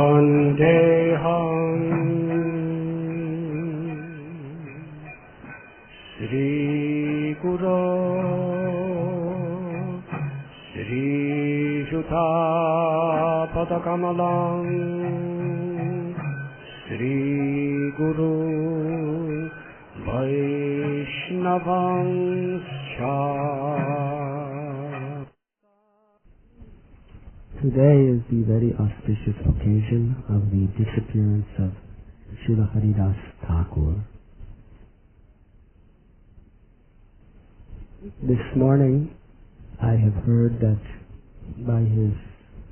Vandeham Sri Guru Sri Juta Padakamalam Sri Guru Vaishnavam Cha. Today is the very auspicious occasion of the disappearance of Srila Haridas Thakur. This morning I have heard that by His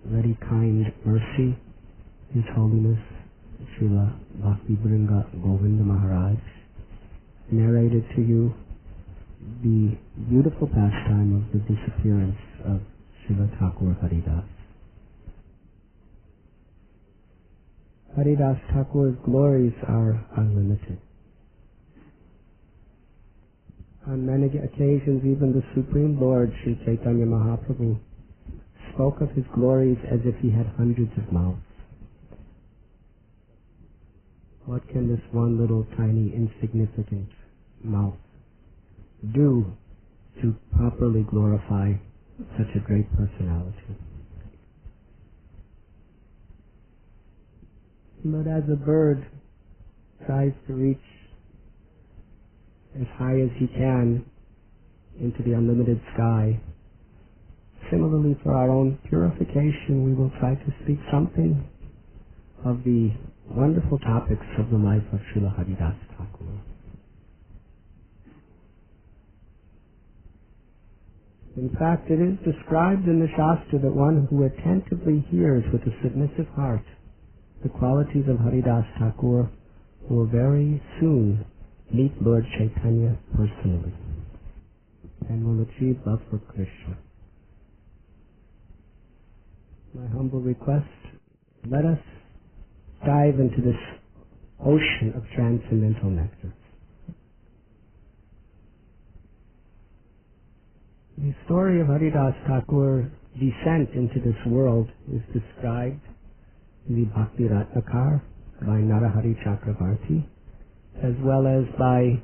very kind mercy, His Holiness Srila Bhakti Bringa Govinda Maharaj narrated to you the beautiful pastime of the disappearance of Srila Thakur Haridas. Haridas Thakur's glories are unlimited. On many occasions, even the Supreme Lord, Sri Chaitanya Mahaprabhu, spoke of His glories as if He had hundreds of mouths. What can this one little tiny insignificant mouth do to properly glorify such a great personality? But as a bird tries to reach as high as he can into the unlimited sky, similarly for our own purification we will try to speak something of the wonderful topics of the life of Srila Haridas Thakur. In fact, it is described in the Shastra that one who attentively hears with a submissive heart the qualities of Haridas Thakur will very soon meet Lord Chaitanya personally and will achieve love for Krishna. My humble request, let us dive into this ocean of transcendental nectar. The story of Haridas Thakur's descent into this world is described in the Bhakti Ratnakar by Narahari Chakravarti, as well as by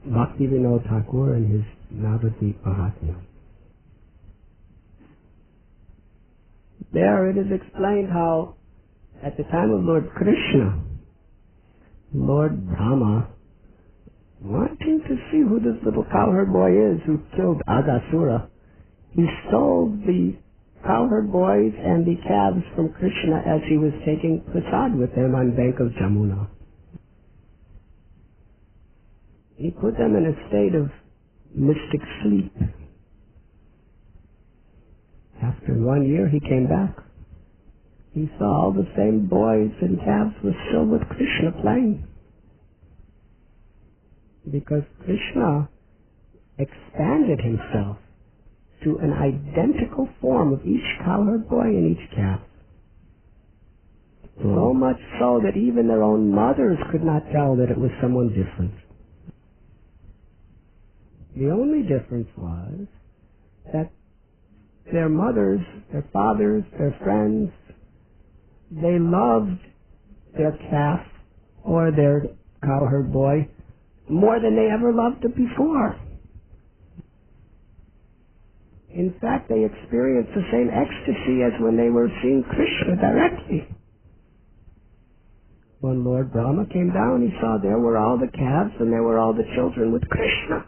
Bhakti Vinod Thakur in his Navadvip Mahatmya. There it is explained how at the time of Lord Krishna, Lord Brahma, wanting to see who this little cowherd boy is who killed Aghasura, he stole the cowherd boys and the calves from Krishna as he was taking prasad with him on bank of Jamuna. He put them in a state of mystic sleep. After 1 year he came back. He saw all the same boys and calves were still with Krishna playing. Because Krishna expanded himself to an identical form of each cowherd boy and each calf. So much so that even their own mothers could not tell that it was someone different. The only difference was that their mothers, their fathers, their friends, they loved their calf or their cowherd boy more than they ever loved it before. In fact, they experienced the same ecstasy as when they were seeing Krishna directly. When Lord Brahma came down, he saw there were all the calves and there were all the children with Krishna.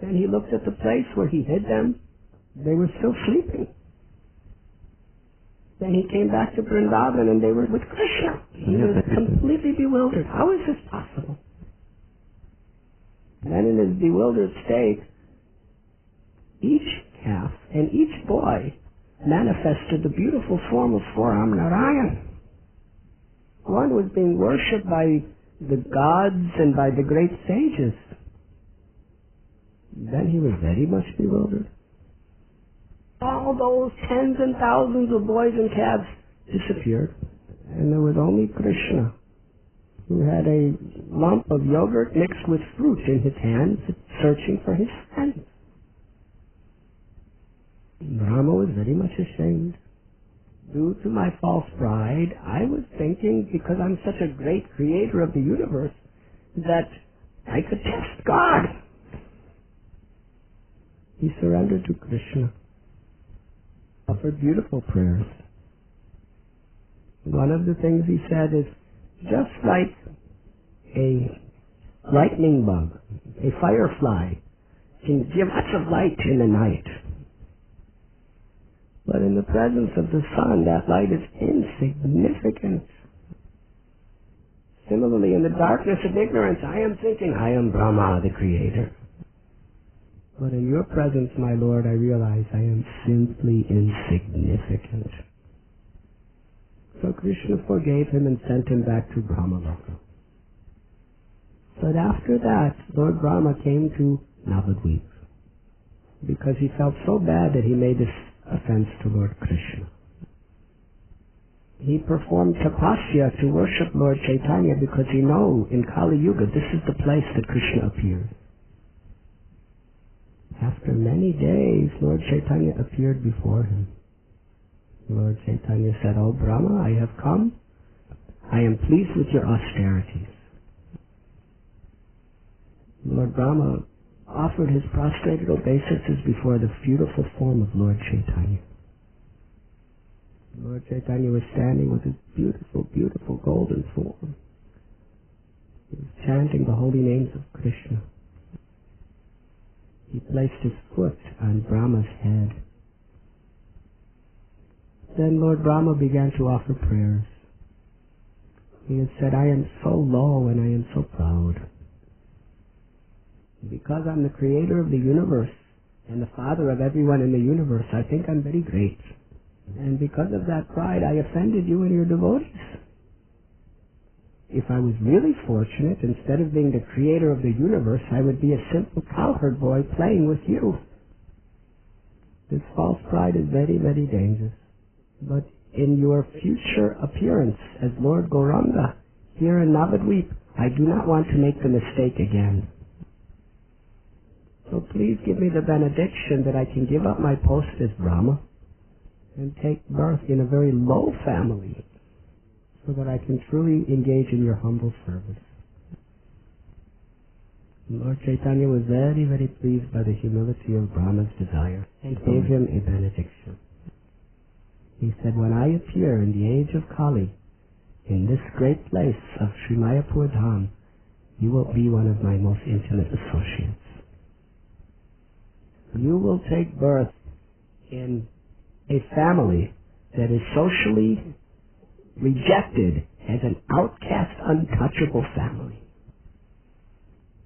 Then he looked at the place where he hid them. They were still sleeping. Then he came back to Vrindavan and they were with Krishna. He was completely bewildered. How is this possible? Then in his bewildered state, each calf and each boy manifested the beautiful form of four-armed Narayan. One was being worshipped by the gods and by the great sages. Then he was very much bewildered. All those tens and thousands of boys and calves disappeared, and there was only Krishna, who had a lump of yogurt mixed with fruit in his hands, searching for his friends. Brahma was very much ashamed. due to my false pride, I was thinking, because I'm such a great creator of the universe, that I could test God. He surrendered to Krishna, offered beautiful prayers. One of the things he said is, just like a lightning bug, a firefly, can give lots of light in the night, but in the presence of the sun, that light is insignificant. Similarly, in the darkness of ignorance, I am thinking, I am Brahma, the creator. But in your presence, my Lord, I realize I am simply insignificant. So Krishna forgave him and sent him back to Brahmaloka. But after that, Lord Brahma came to Navadvip, because he felt so bad that he made this offense to Lord Krishna. He performed tapasya to worship Lord Chaitanya because he knew in Kali Yuga this is the place that Krishna appeared. After many days, Lord Chaitanya appeared before him. Lord Chaitanya said, "Oh Brahma, I have come. I am pleased with your austerities." Lord Brahma offered his prostrated obeisances before the beautiful form of Lord Chaitanya. Lord Chaitanya was standing with his beautiful, beautiful golden form. He was chanting the holy names of Krishna. He placed his foot on Brahma's head. Then Lord Brahma began to offer prayers. He had said, "I am so low and I am so proud. Because I'm the creator of the universe and the father of everyone in the universe, I think I'm very great. And because of that pride, I offended you and your devotees. If I was really fortunate, instead of being the creator of the universe, I would be a simple cowherd boy playing with you. This false pride is very, very dangerous. But in your future appearance as Lord Gauranga here in Navadvip, I do not want to make the mistake again. So please give me the benediction that I can give up my post as Brahma and take birth in a very low family so that I can truly engage in your humble service." Lord Chaitanya was very, very pleased by the humility of Brahma's desire and gave him a benediction. He said, "When I appear in the age of Kali, in this great place of Sri Mayapur Dham, you will be one of my most intimate associates. You will take birth in a family that is socially rejected as an outcast, untouchable family.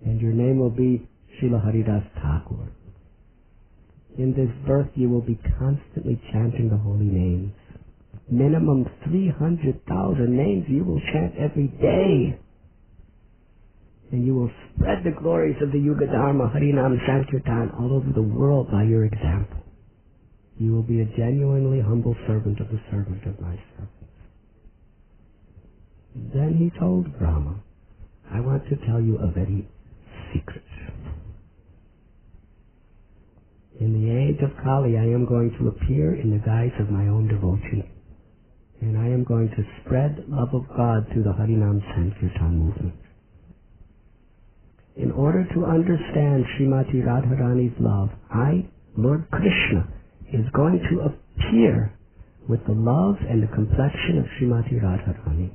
And your name will be Srila Haridas Thakur. In this birth you will be constantly chanting the holy names. Minimum 300,000 names you will chant every day. And you will spread the glories of the Yuga Dharma, Harinam Sankirtan all over the world by your example. You will be a genuinely humble servant of the servant of my servants." Then he told Brahma, "I want to tell you a very secret. In the age of Kali, I am going to appear in the guise of my own devotee. And I am going to spread love of God through the Harinam Sankirtan movement. In order to understand Srimati Radharani's love, I, Lord Krishna, is going to appear with the love and the complexion of Srimati Radharani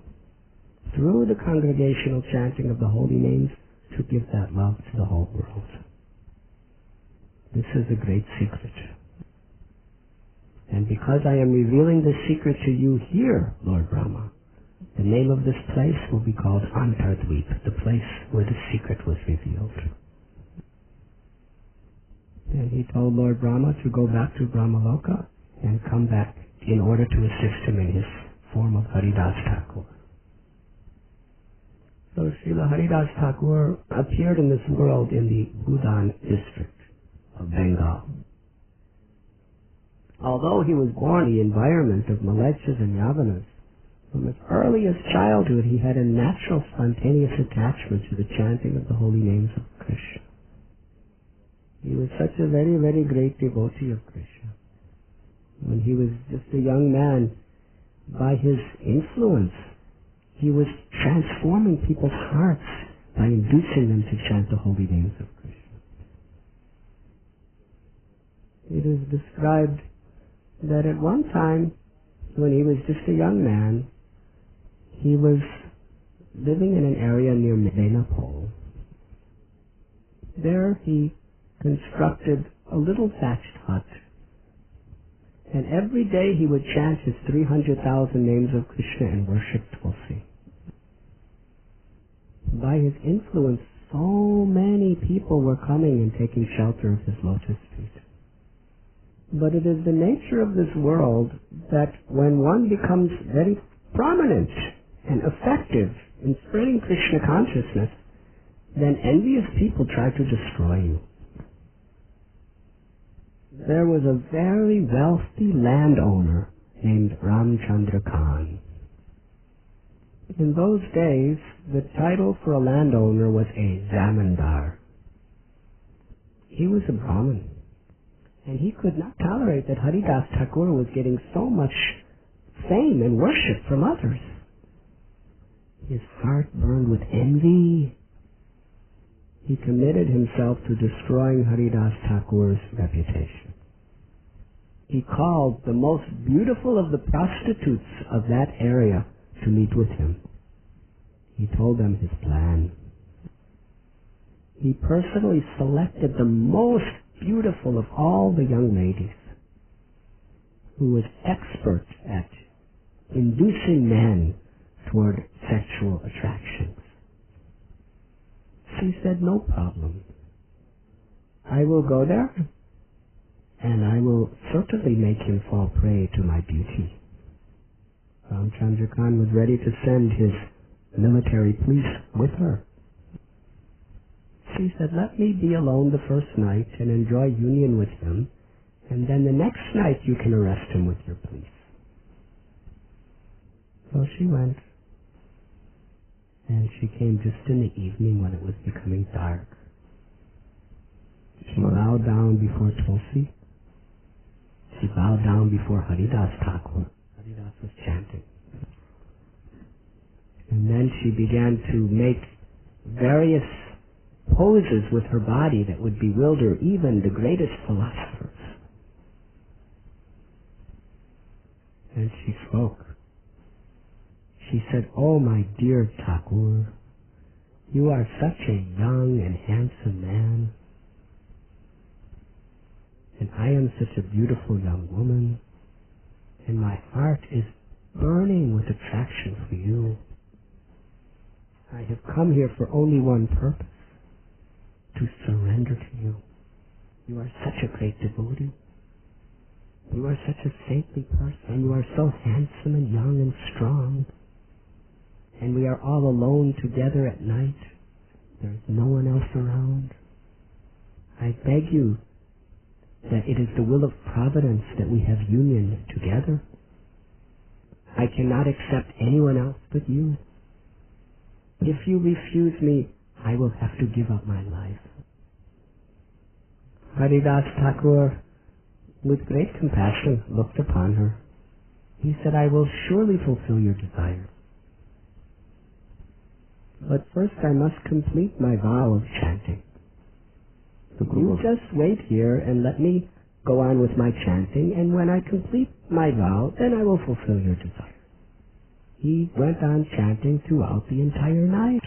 through the congregational chanting of the holy names to give that love to the whole world. This is a great secret. And because I am revealing this secret to you here, Lord Brahma, the name of this place will be called Antardvip, the place where the secret was revealed." Then he told Lord Brahma to go back to Brahmaloka and come back in order to assist him in his form of Haridas Thakur. So Srila Haridas Thakur appeared in this world in the Budan district of Bengal. Although he was born in the environment of Malechas and Yavanas, from his earliest childhood he had a natural spontaneous attachment to the chanting of the holy names of Krishna. He was such a very, very great devotee of Krishna. When he was just a young man, By his influence, he was transforming people's hearts by inducing them to chant the holy names of Krishna. It is described that at one time, when he was just a young man, he was living in an area near Medinapur. There he constructed a little thatched hut, and every day he would chant his 300,000 names of Krishna and worship Tulsi. By his influence, so many people were coming and taking shelter of his lotus feet. But it is the nature of this world that when one becomes very prominent and effective in spreading Krishna consciousness, then envious people try to destroy you. There was a very wealthy landowner named Ramchandra Khan. In those days, the title for a landowner was a zamindar. He was a Brahmin, and he could not tolerate that Haridas Thakur was getting so much fame and worship from others. His heart burned with envy. He committed himself to destroying Haridas Thakur's reputation. He called the most beautiful of the prostitutes of that area to meet with him. He told them his plan. He personally selected the most beautiful of all the young ladies, who was expert at inducing men toward sexual attractions. She said, "No problem. I will go there, and I will certainly make him fall prey to my beauty." Ramchandra Khan was ready to send his military police with her. She said, "Let me be alone the first night and enjoy union with him, and then the next night you can arrest him with your police." So she went, and she came just in the evening when it was becoming dark. She bowed down before Tulsi. She bowed down before Haridas Thakur. Haridas was chanting. And then she began to make various poses with her body that would bewilder even the greatest philosophers. And she spoke. She said, "Oh, my dear Thakur, you are such a young and handsome man, and I am such a beautiful young woman, and my heart is burning with attraction for you. I have come here for only one purpose, to surrender to you. You are such a great devotee. You are such a saintly person. You are so handsome and young and strong. And we are all alone together at night. There is no one else around. I beg you that it is the will of Providence that we have union together. I cannot accept anyone else but you. If you refuse me, I will have to give up my life." Haridas Thakur, with great compassion, looked upon her. He said, "I will surely fulfill your desire. But first I must complete my vow of chanting. You just wait here and let me go on with my chanting, and when I complete my vow, then I will fulfill your desire." He went on chanting throughout the entire night.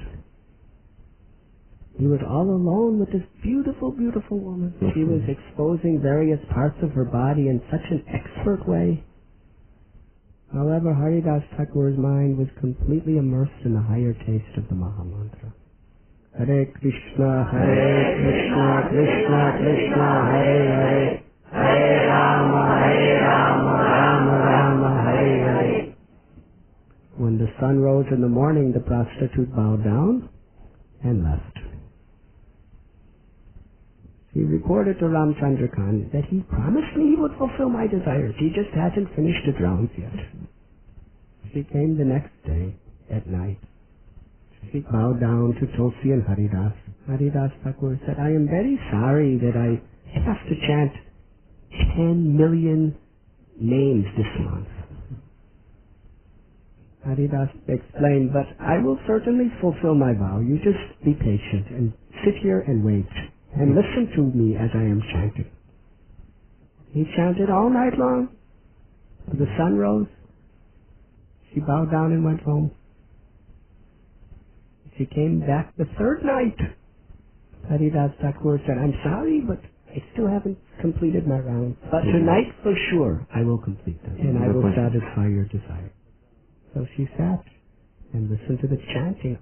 He was all alone with this beautiful, beautiful woman. She was exposing various parts of her body in such an expert way. However, Haridas Thakur's mind was completely immersed in the higher taste of the Mahamantra. Hare Krishna, Krishna Krishna, Hare Hare, Hare Rama, Rama Rama, Hare Hare. When the sun rose in the morning, the prostitute bowed down and left. He reported to Ramchandra Khan that he promised me he would fulfill my desires. He just hasn't finished his rounds yet. She came the next day at night. She bowed down to Tulsi and Haridas. Haridas Thakur said, "I am very sorry that I have to chant 10 million names this month." Haridas explained, but I will certainly fulfill my vow. You just be patient and sit here and wait and listen to me as I am chanting. He chanted all night long. The sun rose. She bowed down and went home. She came back the third night. Haridas Thakur said, I'm sorry, but I still haven't completed my round. But tonight, for sure, I will complete them, and I will satisfy your desire. So she sat and listened to the chanting.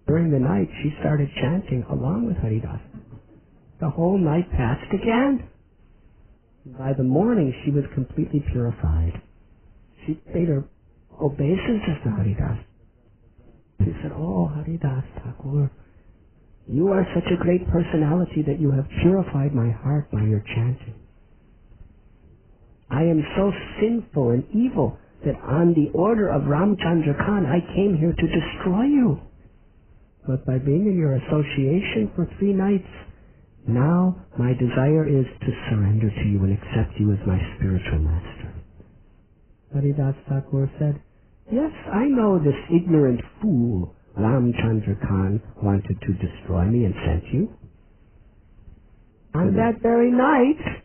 During the night, she started chanting along with Haridas. The whole night passed again. By the morning, she was completely purified. She paid her obeisances to Haridas. She said, oh, Haridas Thakur, you are such a great personality that you have purified my heart by your chanting. I am so sinful and evil that on the order of Ramchandra Khan, I came here to destroy you. But by being in your association for 3 nights, now my desire is to surrender to you and accept you as my spiritual master. Haridas Thakur said, yes, I know this ignorant fool, Ramchandra Khan, wanted to destroy me and sent you. On that very night,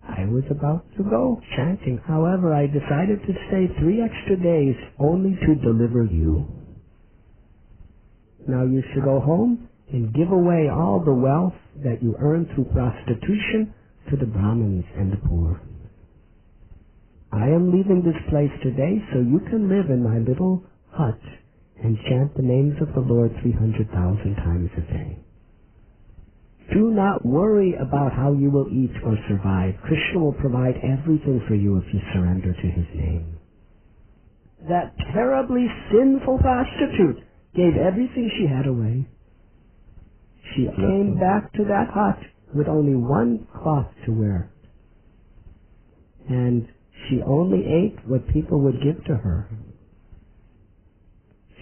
I was about to go chanting. However, I decided to stay 3 extra days only to deliver you. Now you should go home and give away all the wealth that you earn through prostitution to the Brahmins and the poor. I am leaving this place today so you can live in my little hut and chant the names of the Lord 300,000 times a day. Do not worry about how you will eat or survive. Krishna will provide everything for you if you surrender to his name. That terribly sinful prostitute gave everything she had away. She came back to that hut with only 1 cloth to wear. And she only ate what people would give to her.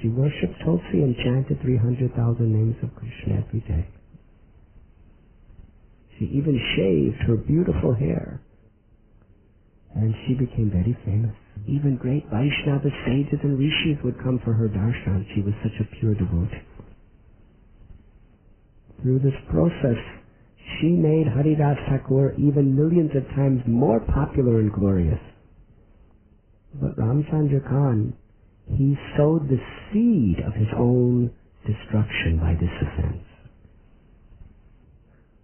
She worshipped Tulsi and chanted 300,000 names of Krishna every day. She even shaved her beautiful hair. And she became very famous. Even great Vaishnava sages and rishis would come for her darshan. She was such a pure devotee. Through this process, she made Haridas Thakur even millions of times more popular and glorious. But Ramchandra Khan, he sowed the seed of his own destruction by this offense.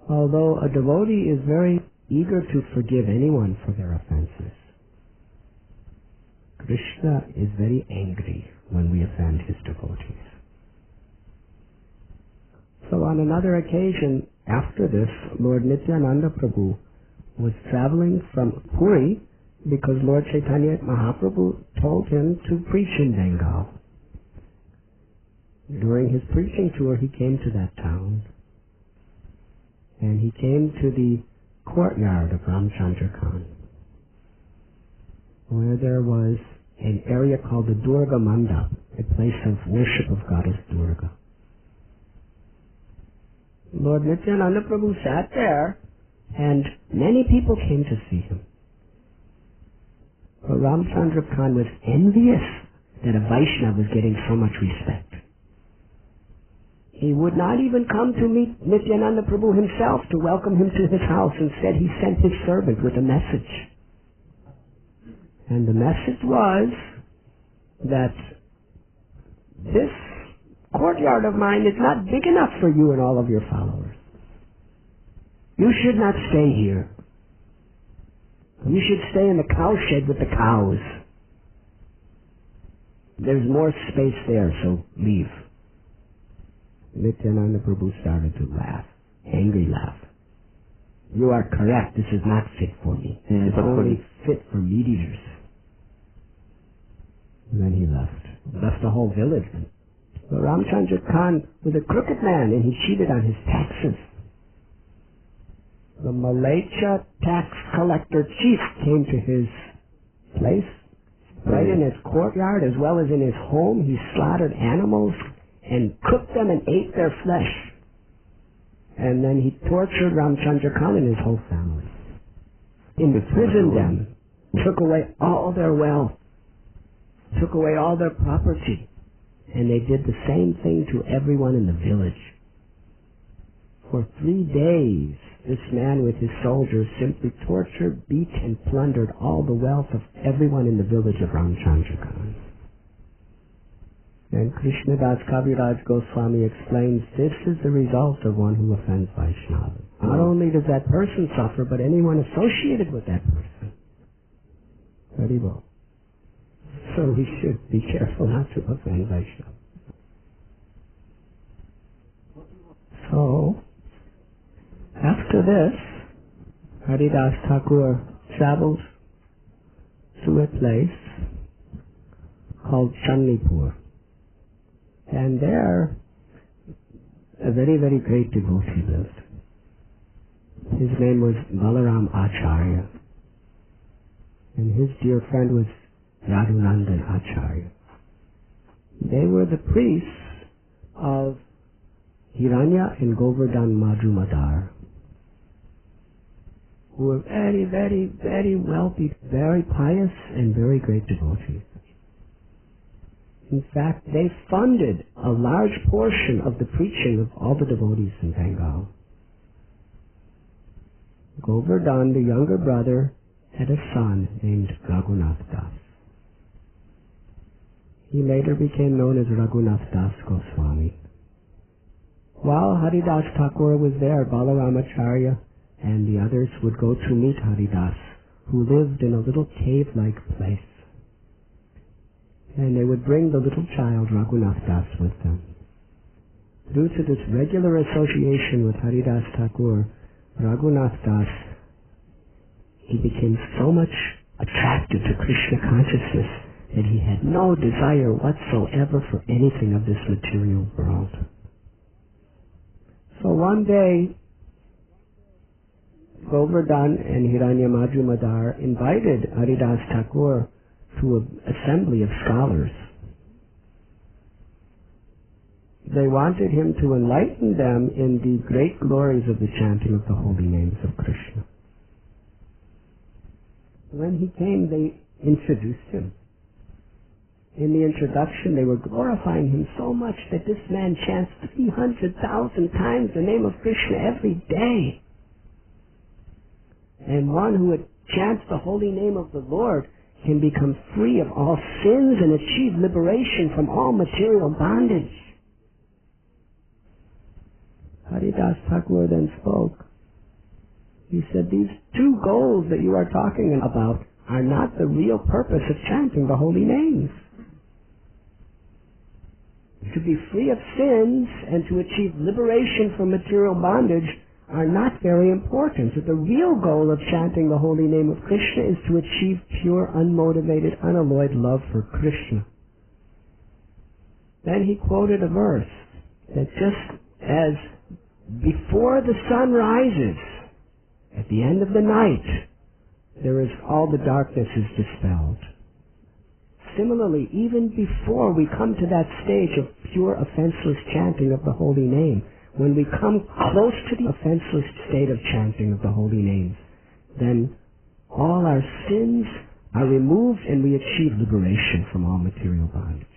Although a devotee is very eager to forgive anyone for their offenses, Krishna is very angry when we offend his devotees. So on another occasion, after this, Lord Nityananda Prabhu was traveling from Puri because Lord Chaitanya Mahaprabhu told him to preach in Bengal. During his preaching tour, he came to that town. And he came to the courtyard of Ramchandra Khan, where there was an area called the Durga Mandap, a place of worship of goddess Durga. Lord Nityananda Prabhu sat there, and many people came to see him. But Ramchandra Khan was envious that a Vaishnava was getting so much respect. He would not even come to meet Nityananda Prabhu himself to welcome him to his house. Instead, he sent his servant with a message. And the message was that this courtyard of mine is not big enough for you and all of your followers. You should not stay here. You should stay in the cow shed with the cows. There's more space there, so leave. Nityananda Prabhu started to laugh, angry laugh. You are correct, this is not fit for me. It's only fit for meat eaters. And then he left the whole village. But Ramchandra Khan was a crooked man and he cheated on his taxes. The Malaysia tax collector chief came to his place, right in his courtyard as well as in his home. He slaughtered animals and cooked them and ate their flesh. And then he tortured Ramchandra Khan and his whole family. Imprisoned them, took away all their wealth, took away all their property, and they did the same thing to everyone in the village. For 3 days, this man with his soldiers simply tortured, beat, and plundered all the wealth of everyone in the village of Ramchandra. And Krishnadas Kaviraj Goswami explains this is the result of one who offends Vaishnava. Not only does that person suffer, but anyone associated with that person. Very well. So we should be careful not to offend Vaishnava. So, after this, Haridas Thakur traveled to a place called Chandnipur. And there, a very, very great devotee lived. His name was Balaram Acharya. And his dear friend was Radhanandan Acharya. They were the priests of Hiranya and Govardhan Majumdar, who were very, very, very wealthy, very pious, and very great devotees. In fact, they funded a large portion of the preaching of all the devotees in Bengal. Govardhan, the younger brother, had a son named Raghunath Das. He later became known as Raghunath Das Goswami. While Haridas Thakur was there, Balaramacharya and the others would go to meet Haridas, who lived in a little cave-like place. And they would bring the little child Raghunath Das with them. Due to this regular association with Haridas Thakur, Raghunath Das, he became so much attracted to Krishna consciousness that he had no desire whatsoever for anything of this material world. So one day, Govardhan and Hiranya Majumdar invited Haridas Thakur to an assembly of scholars. They wanted him to enlighten them in the great glories of the chanting of the holy names of Krishna. When he came, they introduced him. In the introduction, they were glorifying him so much that this man chants 300,000 times the name of Krishna every day. And one who chants the holy name of the Lord can become free of all sins and achieve liberation from all material bondage. Haridas Thakur then spoke. He said, these two goals that you are talking about are not the real purpose of chanting the holy names. To be free of sins and to achieve liberation from material bondage are not very important. The real goal of chanting the holy name of Krishna is to achieve pure, unmotivated, unalloyed love for Krishna. Then he quoted a verse that just as before the sun rises, at the end of the night, all the darkness is dispelled. Similarly, even before we come to that stage of pure, offenseless chanting of the holy name, when we come close to the offenseless state of chanting of the holy names, then all our sins are removed and we achieve liberation from all material bondage.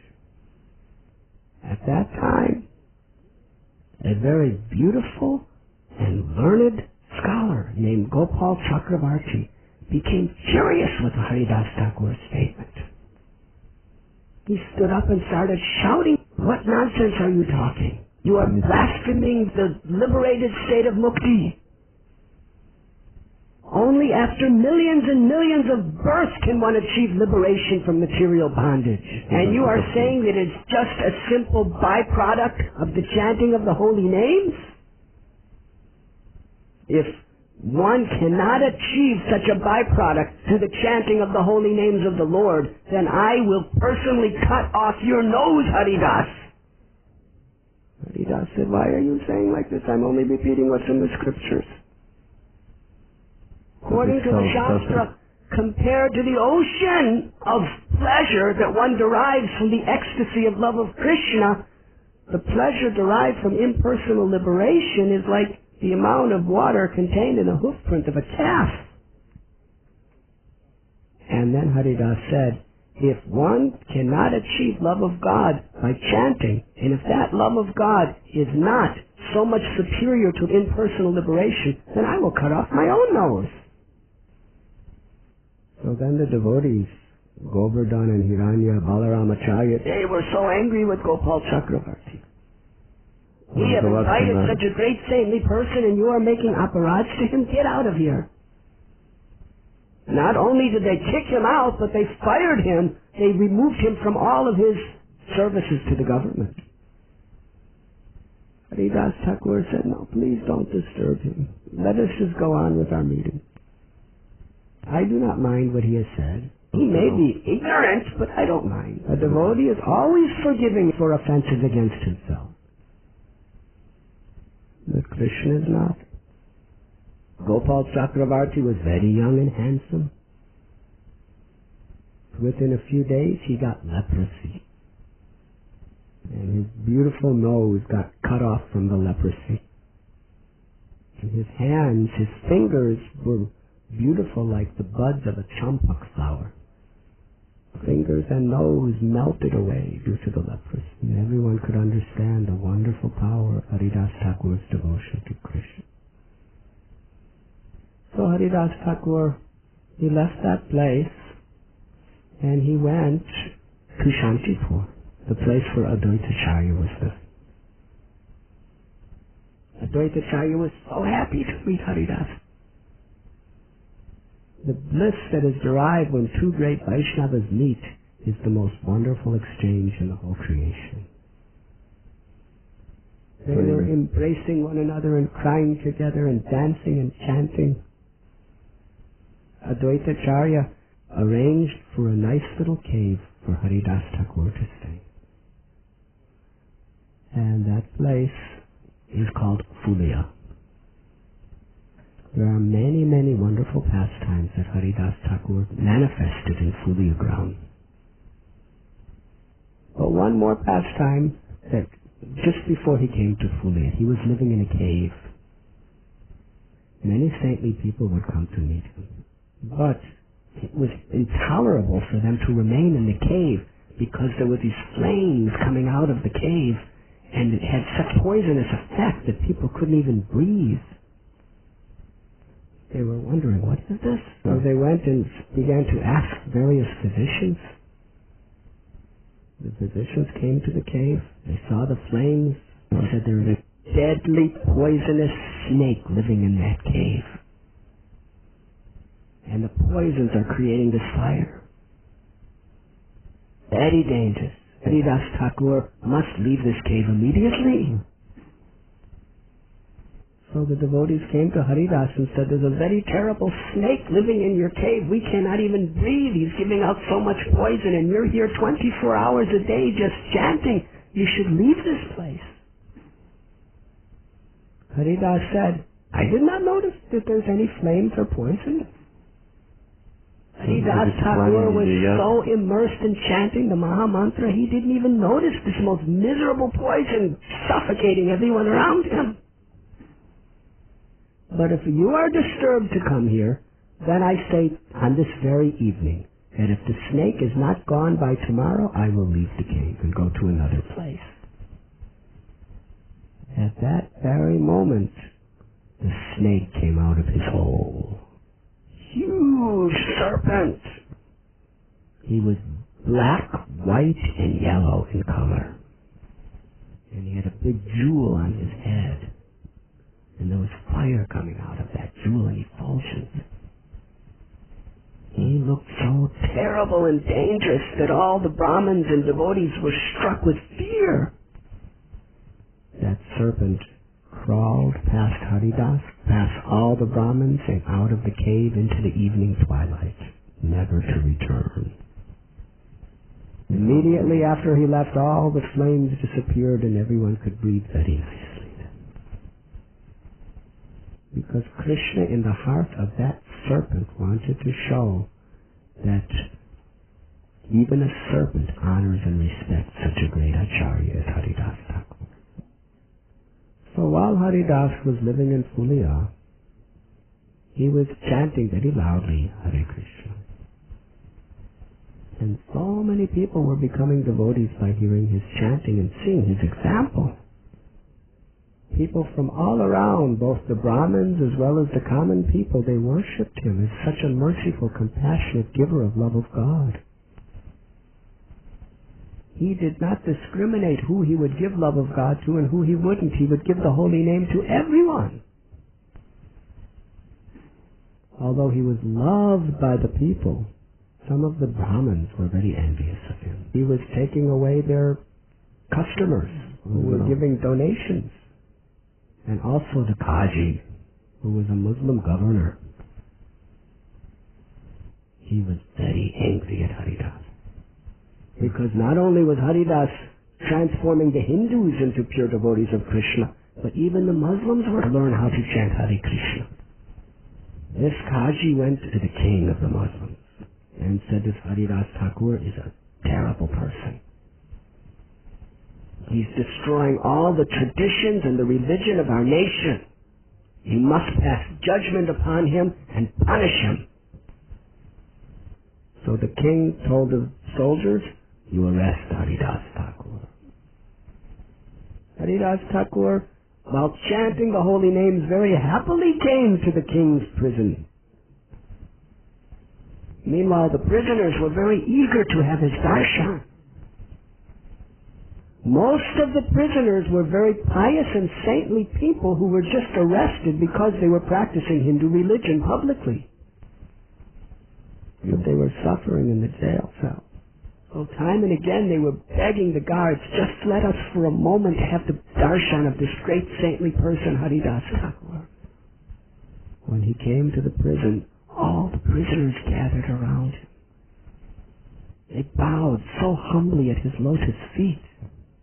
At that time, a very beautiful and learned scholar named Gopal Chakravarti became furious with Haridas Thakur's statement. He stood up and started shouting, "What nonsense are you talking? You are blaspheming the liberated state of mukti. Only after millions and millions of births can one achieve liberation from material bondage. And you are saying that it's just a simple byproduct of the chanting of the holy names? If one cannot achieve such a byproduct through the chanting of the holy names of the Lord, then I will personally cut off your nose, Haridas." Haridas said, "Why are you saying like this? I'm only repeating what's in the scriptures." According to the Shastra, compared to the ocean of pleasure that one derives from the ecstasy of love of Krishna, the pleasure derived from impersonal liberation is like the amount of water contained in the hoofprint of a calf. And then Haridas said, if one cannot achieve love of God by chanting, and if that love of God is not so much superior to impersonal liberation, then I will cut off my own nose. So then the devotees, Govardhan and Hiranya, Balaramacharya, they were so angry with Gopal Chakravarti. We have invited such a great saintly person and you are making aparats to him? Get out of here. Not only did they kick him out, but they fired him. They removed him from all of his services to the government. Haridas Thakur said, no, please don't disturb him. Let us just go on with our meeting. I do not mind what he has said. He may be ignorant, but I don't mind. A devotee is always forgiving for offenses against himself. But Krishna is not. Gopal Chakravarti was very young and handsome. Within a few days he got leprosy. And his beautiful nose got cut off from the leprosy. And his hands, his fingers were beautiful like the buds of a champak flower. Fingers and nose melted away due to the leprosy. And everyone could understand the wonderful power of Haridas Thakur's devotion to Krishna. So Haridas Thakur, he left that place and he went to Shantipur, the place where Advaitacharya was living. Advaitacharya was so happy to meet Haridas. The bliss that is derived when two great Vaishnavas meet is the most wonderful exchange in the whole creation. They were embracing one another and crying together and dancing and chanting. Advaitacharya arranged for a nice little cave for Haridas Thakur to stay. And that place is called Fulia. There are many, many wonderful pastimes that Haridas Thakur manifested in Fulia ground. But one more pastime that just before he came to Fulia, he was living in a cave. Many saintly people would come to meet him. But it was intolerable for them to remain in the cave because there were these flames coming out of the cave and it had such poisonous effect that people couldn't even breathe. They were wondering, what is this? So they went and began to ask various physicians. The physicians came to the cave. They saw the flames. They said there was a deadly poisonous snake living in that cave. And the poisons are creating this fire. Very dangerous. Haridas Thakur must leave this cave immediately. So the devotees came to Haridas and said, there's a very terrible snake living in your cave. We cannot even breathe. He's giving out so much poison and you're here 24 hours a day just chanting. You should leave this place. Haridas said, I did not notice that there's any flames or poison. Haridas Thakur was so immersed in chanting the Maha Mantra, he didn't even notice this most miserable poison suffocating everyone around him. But if you are disturbed to come here, then I say on this very evening that if the snake is not gone by tomorrow, I will leave the cave and go to another place. At that very moment, the snake came out of his hole. Huge serpent. He was black, white, and yellow in color. And he had a big jewel on his head. And there was fire coming out of that jewel and effulgence. He looked so terrible and dangerous that all the Brahmins and devotees were struck with fear. That serpent crawled past Haridas, past all the Brahmins, and out of the cave into the evening twilight, never to return. Immediately after he left, all the flames disappeared and everyone could breathe very nicely. Because Krishna, in the heart of that serpent, wanted to show that even a serpent honors and respects such a great acharya as Haridas Thakur. So while Haridas was living in Fulia, he was chanting very loudly, Hare Krishna. And so many people were becoming devotees by hearing his chanting and seeing his example. People from all around, both the Brahmins as well as the common people, they worshipped him as such a merciful, compassionate giver of love of God. He did not discriminate who he would give love of God to and who he wouldn't. He would give the holy name to everyone. Although he was loved by the people, some of the Brahmins were very envious of him. He was taking away their customers who were giving donations. And also the Qaji, who was a Muslim governor. He was very angry at Haridas. Because not only was Haridas transforming the Hindus into pure devotees of Krishna, but even the Muslims were to learn how to chant Hare Krishna. This Qaji went to the king of the Muslims and said this Haridas Thakur is a terrible person. He's destroying all the traditions and the religion of our nation. You must pass judgment upon him and punish him. So the king told the soldiers, you arrest Haridas Thakur. Haridas Thakur, while chanting the holy names, very happily came to the king's prison. Meanwhile, the prisoners were very eager to have his darshan. Most of the prisoners were very pious and saintly people who were just arrested because they were practicing Hindu religion publicly. But they were suffering in the jail cell. So time and again they were begging the guards, just let us for a moment have the darshan of this great saintly person, Haridas Thakur. When he came to the prison, all the prisoners gathered around him. They bowed so humbly at his lotus feet.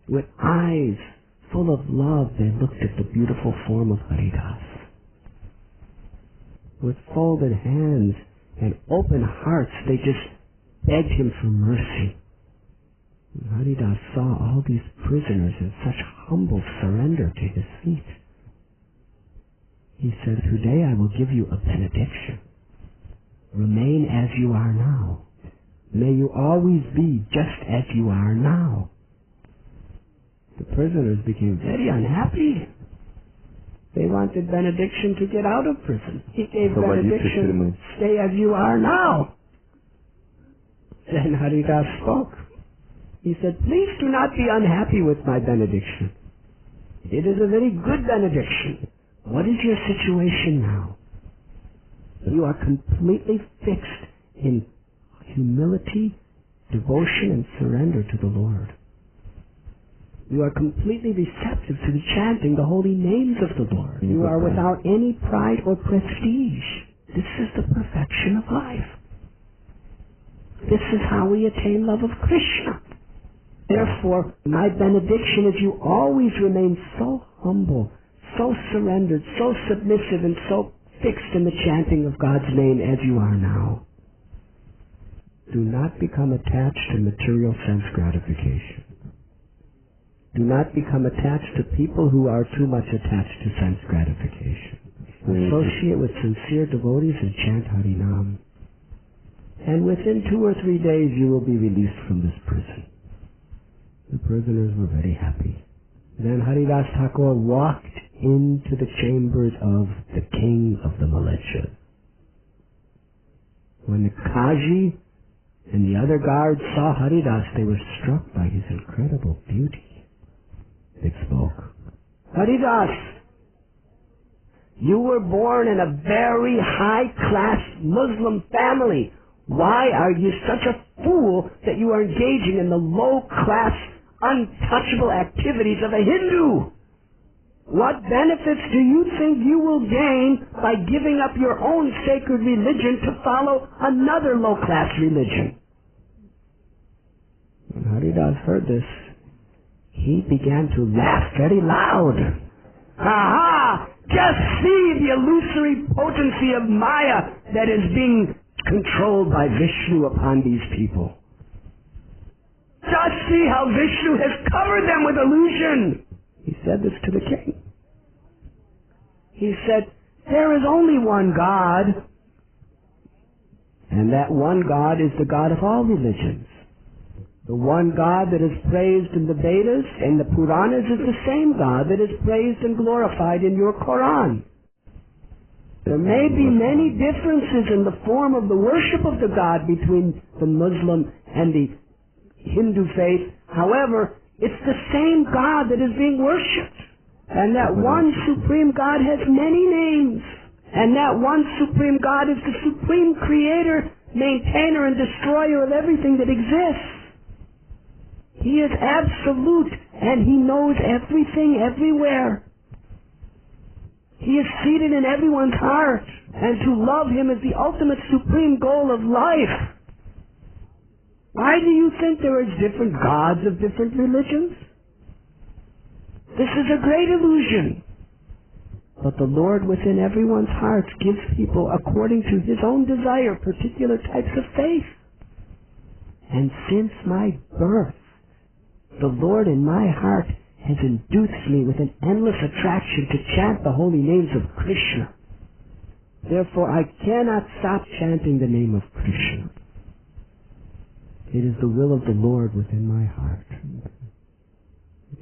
With eyes full of love, they looked at the beautiful form of Haridas. With folded hands and open hearts, they just begged him for mercy. And Haridas saw all these prisoners in such humble surrender to his feet. He said, today I will give you a benediction. Remain as you are now. May you always be just as you are now. The prisoners became very unhappy. They wanted benediction to get out of prison. He gave benediction, stay as you are now. Then Haridas spoke. He said, please do not be unhappy with my benediction. It is a very good benediction. What is your situation now? You are completely fixed in humility, devotion, and surrender to the Lord. You are completely receptive to the chanting the holy names of the Lord. You are without any pride or prestige. This is the perfection of life. This is how we attain love of Krishna. Therefore, my benediction is you always remain so humble, so surrendered, so submissive, and so fixed in the chanting of God's name as you are now. Do not become attached to material sense gratification. Do not become attached to people who are too much attached to sense gratification. Associate with sincere devotees and chant Harinam. And within 2 or 3 days you will be released from this prison. The prisoners were very happy. Then Haridas Thakur walked into the chambers of the king of the militia. When the Qaji and the other guards saw Haridas, they were struck by his incredible beauty. They spoke. Haridas, you were born in a very high-class Muslim family. Why are you such a fool that you are engaging in the low-class, untouchable activities of a Hindu? What benefits do you think you will gain by giving up your own sacred religion to follow another low-class religion? When Haridas heard this, he began to laugh very loud. Aha! Just see the illusory potency of Maya that is being controlled by Vishnu upon these people. Just see how Vishnu has covered them with illusion. He said this to the king. He said, there is only one God, And that one God is the God of all religions. The one God that is praised in the Vedas and the Puranas is the same God that is praised and glorified in your Quran. There may be many differences in the form of the worship of the God between the Muslim and the Hindu faith. However, it's the same God that is being worshipped. And that one Supreme God has many names. And that one Supreme God is the Supreme Creator, Maintainer, and Destroyer of everything that exists. He is absolute, and He knows everything everywhere. He is seated in everyone's heart, and to love Him is the ultimate supreme goal of life. Why do you think there are different gods of different religions? This is a great illusion. But the Lord within everyone's heart gives people, according to His own desire, particular types of faith. And since my birth, the Lord in my heart has induced me with an endless attraction to chant the holy names of Krishna. Therefore, I cannot stop chanting the name of Krishna. It is the will of the Lord within my heart.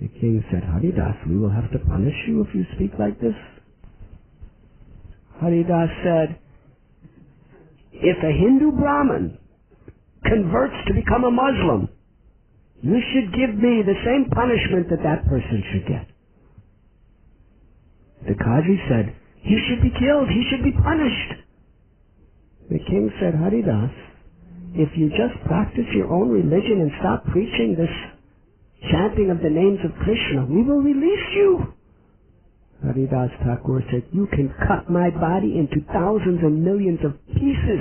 The king said, Haridas, we will have to punish you if you speak like this. Haridas said, if a Hindu Brahmin converts to become a Muslim, you should give me the same punishment that that person should get. The Qazi said, he should be killed, he should be punished. The king said, Haridas, if you just practice your own religion and stop preaching this chanting of the names of Krishna, we will release you. Haridas Thakur said, you can cut my body into thousands and millions of pieces,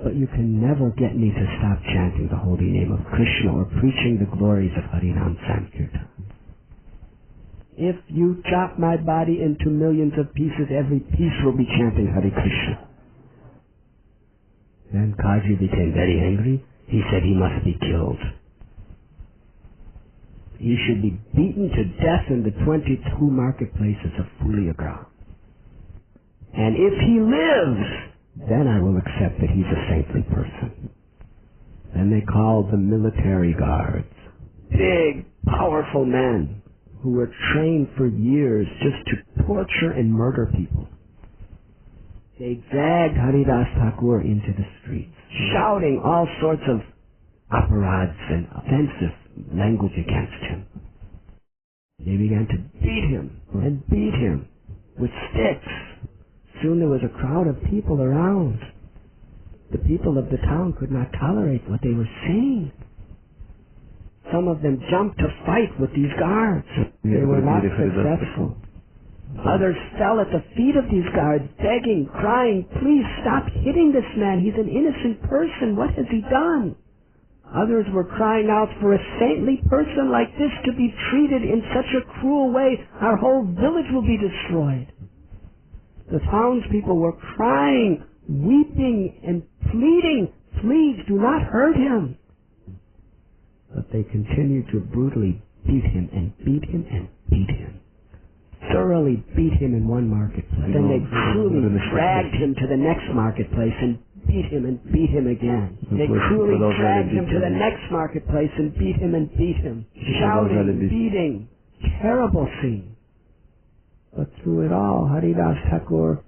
but you can never get me to stop chanting the holy name of Krishna or preaching the glories of Harinam Sankirtan. If you chop my body into millions of pieces, every piece will be chanting Hare Krishna. Then Qazi became very angry. He said he must be killed. He should be beaten to death in the 22 marketplaces of Fuliagra. And if he lives, then I will accept that he's a saintly person. Then they called the military guards, big, powerful men who were trained for years just to torture and murder people. They dragged Haridas Thakur into the streets, shouting all sorts of operads and offensive language against him. They began to beat him and beat him with sticks. Soon there was a crowd of people around. The people of the town could not tolerate what they were seeing. Some of them jumped to fight with these guards. They were not successful. Others fell at the feet of these guards, begging, crying, please stop hitting this man. He's an innocent person. What has he done? Others were crying out for a saintly person like this to be treated in such a cruel way, our whole village will be destroyed. The townspeople were crying, weeping, and pleading, please do not hurt him. But they continued to brutally beat him and beat him and beat him. Thoroughly beat him in one marketplace. Then they cruelly dragged him to the next marketplace and beat him again. They cruelly dragged him to the next marketplace and beat him, shouting, beating. Terrible scene. But through it all, Haridas Thakur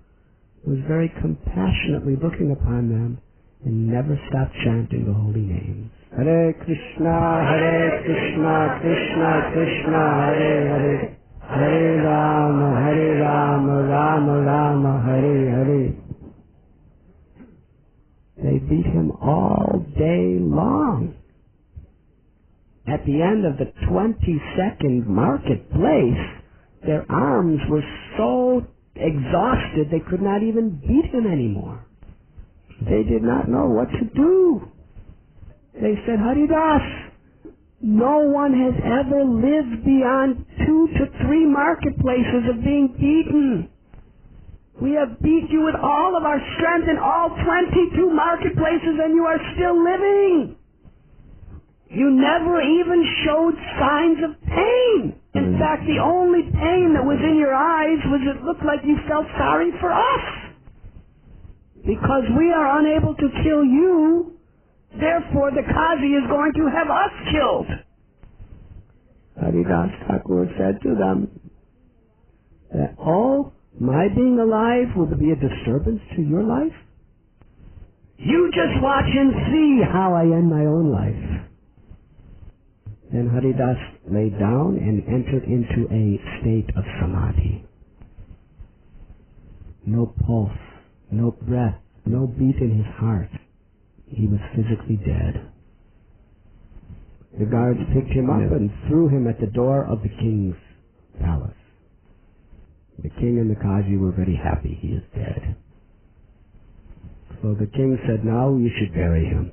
was very compassionately looking upon them and never stopped chanting the holy names. Hare Krishna, Krishna Krishna, Hare Hare. Hare Rama, Rama Rama, Hare Hare. They beat him all day long. At the end of the 22nd marketplace, their arms were so exhausted they could not even beat him anymore. They did not know what to do. They said, Haridas, no one has ever lived beyond 2 to 3 marketplaces of being beaten. We have beat you with all of our strength in all 22 marketplaces and you are still living. You never even showed signs of pain. In fact, the only pain that was in your eyes was it looked like you felt sorry for us. because we are unable to kill you, therefore the Kazi is going to have us killed. Haridas Thakur said to them that all my being alive will be a disturbance to your life. You just watch and see how I end my own life. Then Haridas lay down and entered into a state of samadhi. No pulse, no breath, no beat in his heart. He was physically dead. The guards picked him up and threw him at the door of the king's palace. The king and the Kazi were very happy he is dead. So the king said, now you should bury him.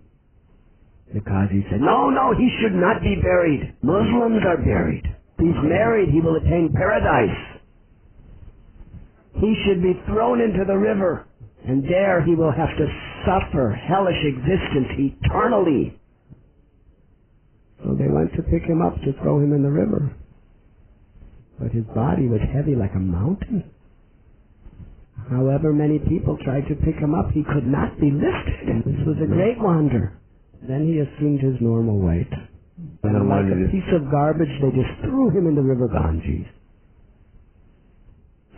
The Kazi said, no, he should not be buried. Muslims are buried. If he's married, he will attain paradise. He should be thrown into the river, and there he will have to suffer hellish existence eternally. So they went to pick him up to throw him in the river. But his body was heavy like a mountain. However many people tried to pick him up, he could not be lifted, and this was a great wonder. Then he assumed his normal weight. And like a piece of garbage, they just threw him in the river Ganges.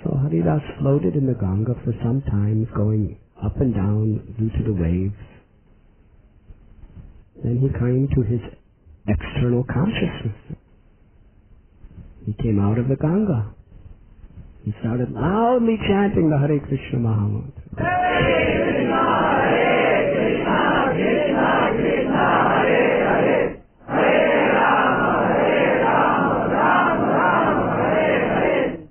So Haridas floated in the Ganga for some time, going up and down due to the waves. Then he came to his external consciousness. He came out of the Ganga. He started loudly chanting the Hare Krishna Maha Mantra. Hare Krishna, Hare Krishna, Krishna Krishna, Hare Hare, Hare Rama, Rama Rama, Hare Hare.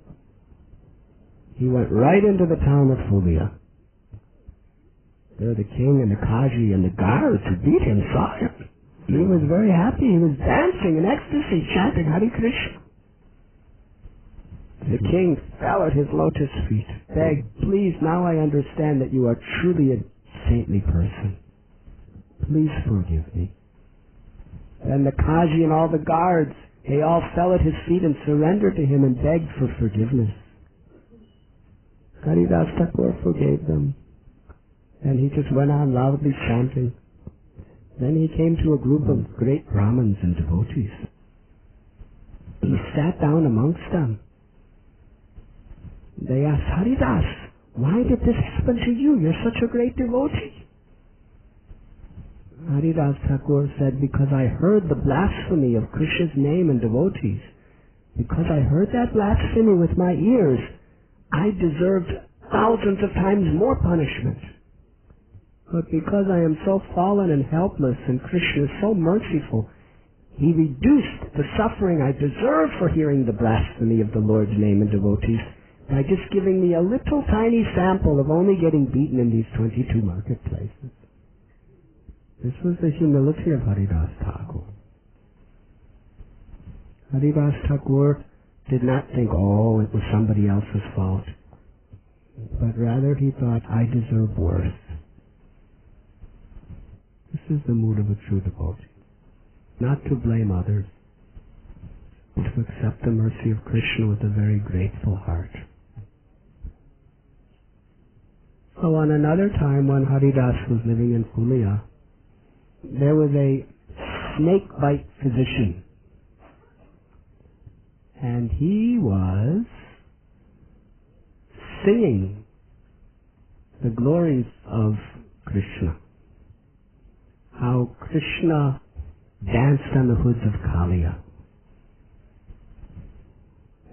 He went right into the town of Fulia. There the king and the Kazi and the guards who beat him saw him. He was very happy. He was dancing in ecstasy, chanting Hare Krishna. The king fell at his lotus feet, begged, please, now I understand that you are truly a saintly person. Please forgive me. Then the Kazi and all the guards, they all fell at his feet and surrendered to him and begged for forgiveness. Haridas Thakur forgave them, and he just went on loudly chanting. Then he came to a group of great Brahmins and devotees. He sat down amongst them. They asked, Haridas, why did this happen to you? You're such a great devotee. Haridas Thakur said, because I heard the blasphemy of Krishna's name and devotees. Because I heard that blasphemy with my ears, I deserved thousands of times more punishment. But because I am so fallen and helpless and Krishna is so merciful, he reduced the suffering I deserve for hearing the blasphemy of the Lord's name and devotees by just giving me a little tiny sample of only getting beaten in these 22 marketplaces. This was the humility of Haridas Thakur. Haridas Thakur did not think, oh, it was somebody else's fault, but rather he thought, I deserve worse. This is the mood of a true devotee. Not to blame others, to accept the mercy of Krishna with a very grateful heart. So on another time when Haridas was living in Fulia, there was a snake bite physician. And he was singing the glories of Krishna. How Krishna danced on the hoods of Kaliya.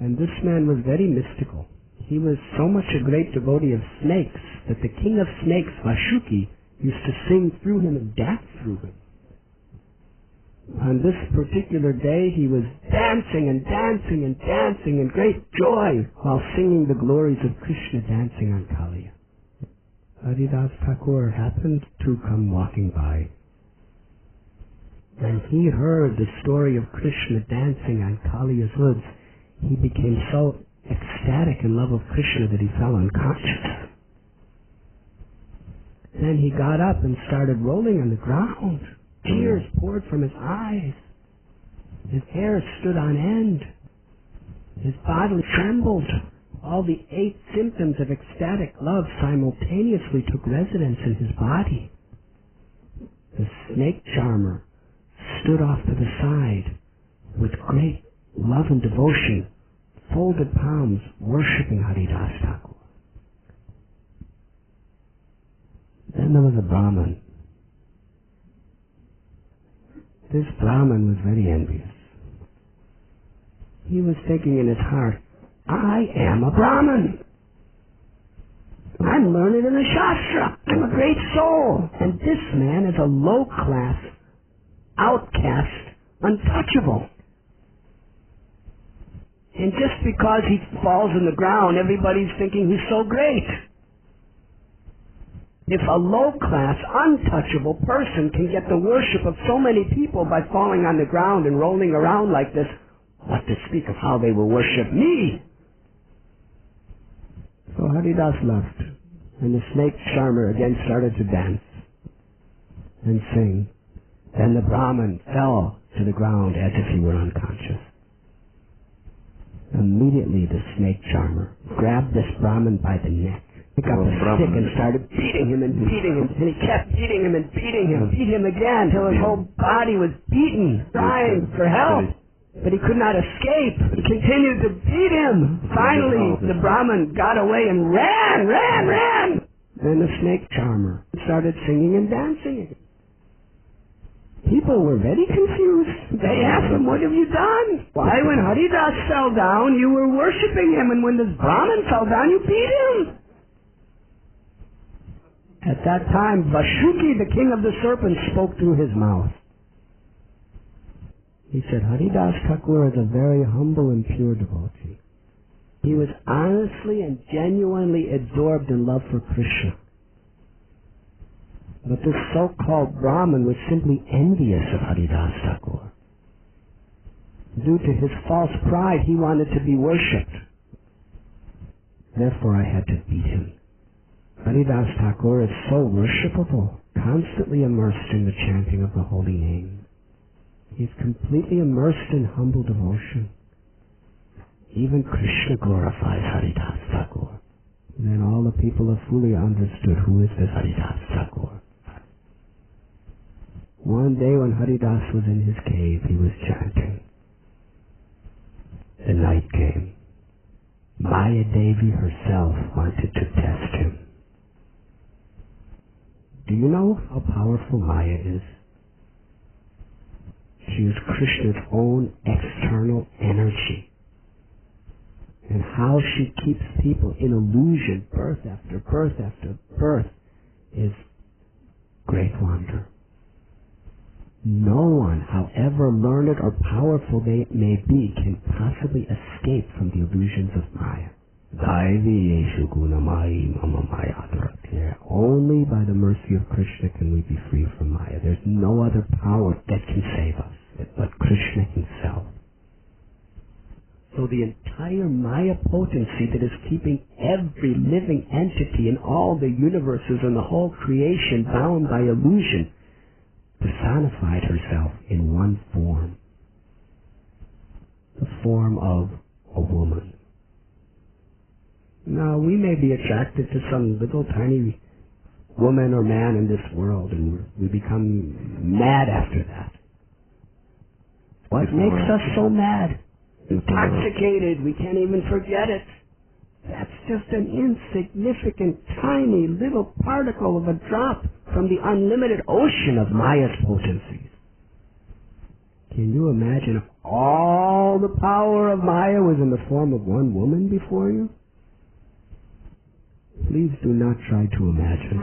And this man was very mystical. He was so much a great devotee of snakes that the king of snakes, Vashuki, used to sing through him and dance through him. On this particular day, he was dancing and dancing and dancing in great joy while singing the glories of Krishna dancing on Kaliya. Haridas Thakur happened to come walking by, and he heard the story of Krishna dancing on Kaliya's hoods. He became so ecstatic in love of Krishna that he fell unconscious. Then he got up and started rolling on the ground. Tears poured from his eyes. His hair stood on end. His body trembled. all the 8 symptoms of ecstatic love simultaneously took residence in his body. The snake charmer stood off to the side with great love and devotion, folded palms, worshipping Haridas Thakur. Then there was a Brahmin. This Brahmin was very envious. He was thinking in his heart, I am a Brahmin. I'm learned in the Shastra. I'm a great soul. And this man is a low-class, outcast, untouchable. And just because he falls in the ground, everybody's thinking he's so great. If a low-class, untouchable person can get the worship of so many people by falling on the ground and rolling around like this, what to speak of how they will worship me? So Haridas left, and the snake charmer again started to dance and sing. Then the Brahmin fell to the ground as if he were unconscious. Immediately the snake charmer grabbed this Brahmin by the neck, picked up a stick and started beating him and beating him, and he kept beating him and beating him, beat him again till his whole body was beaten, crying for help. But he could not escape. He continued to beat him. Finally, the Brahmin got away and ran. Then the snake charmer started singing and dancing. People were very confused. They asked him, what have you done? Why, when Haridas fell down, you were worshipping him, and when this Brahmin fell down, you beat him. At that time, Vashuki, the king of the serpents, spoke through his mouth. He said, Haridas Thakur is a very humble and pure devotee. He was honestly and genuinely absorbed in love for Krishna. But this so-called Brahmin was simply envious of Haridas Thakur. Due to his false pride, he wanted to be worshipped. Therefore, I had to beat him. Haridas Thakur is so worshipable, constantly immersed in the chanting of the holy name. He's completely immersed in humble devotion. Even Krishna glorifies Haridas Thakur. And then all the people of Fulia understood, who is this Haridas Thakur? One day when Haridas was in his cave, he was chanting. The night came. Maya Devi herself wanted to test him. Do you know how powerful Maya is? She is Krishna's own external energy. And how she keeps people in illusion, birth after birth after birth, is great wonder. No one, however learned or powerful they may be, can possibly escape from the illusions of Maya. Only by the mercy of Krishna can we be free from Maya. There's no other power that can save us but Krishna himself. So the entire Maya potency that is keeping every living entity in all the universes and the whole creation bound by illusion personified herself in one form. The form of a woman. Now, we may be attracted to some little tiny woman or man in this world, and we become mad after that. What makes us so mad? Intoxicated, we can't even forget it. That's just an insignificant, tiny little particle of a drop from the unlimited ocean of Maya's potencies. Can you imagine if all the power of Maya was in the form of one woman before you? Please do not try to imagine.